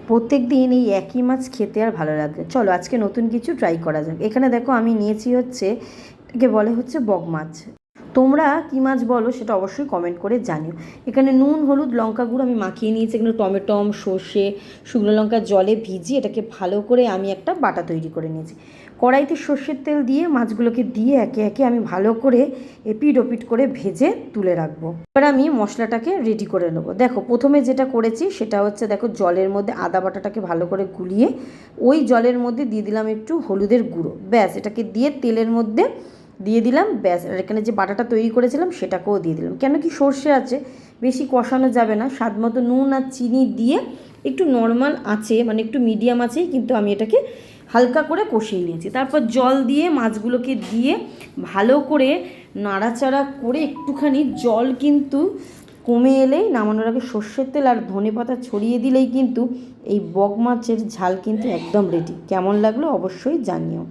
প্রত্যেক দিন এই একই মাছ খেতে আর ভালো লাগে। চলো আজকে নতুন কিছু ট্রাই করা যাক। এখানে দেখো আমি নিয়েছি হচ্ছে, একে বলে হচ্ছে বক মাছ। তোমরা কী মাছ বলো সেটা অবশ্যই কমেন্ট করে জানিও। এখানে নুন, হলুদ, লঙ্কা গুঁড়ো আমি মাখিয়ে নিয়েছি। এখানে টমেটম, সর্ষে, শুকনো লঙ্কা জলে ভিজিয়ে এটাকে ভালো করে আমি একটা বাটা তৈরি করে নিয়েছি। কড়াইতে সর্ষের তেল দিয়ে মাছগুলোকে দিয়ে একে একে আমি ভালো করে এপিট ওপিট করে ভেজে তুলে রাখবো। এবার আমি মশলাটাকে রেডি করে নেবো। দেখো প্রথমে যেটা করেছি সেটা হচ্ছে, দেখো জলের মধ্যে আদা বাটাটাকে ভালো করে গুলিয়ে ওই জলের মধ্যে দিয়ে দিলাম একটু হলুদের গুঁড়ো, ব্যাস এটাকে দিয়ে তেলের মধ্যে দিয়ে দিলাম, ব্যাস। আর এখানে যে বাটাটা তৈরি করেছিলাম সেটাকেও দিয়ে দিলাম। কেন কি সর্ষে আছে, বেশি কষানো যাবে না। স্বাদ মতো নুন আর চিনি দিয়ে একটু নর্মাল আঁচে, মানে একটু মিডিয়াম আঁচেই কিন্তু আমি এটাকে হালকা করে কষিয়ে নিয়েছি। তারপর জল দিয়ে মাছগুলোকে দিয়ে ভালো করে নাড়াচাড়া করে একটুখানি জল কিন্তু কমে এলেই নামানোর আগে সর্ষের তেল আর ধনেপাতা ছড়িয়ে দিলেই কিন্তু এই বক মাছের ঝাল কিন্তু একদম রেডি। কেমন লাগলো অবশ্যই জানিও।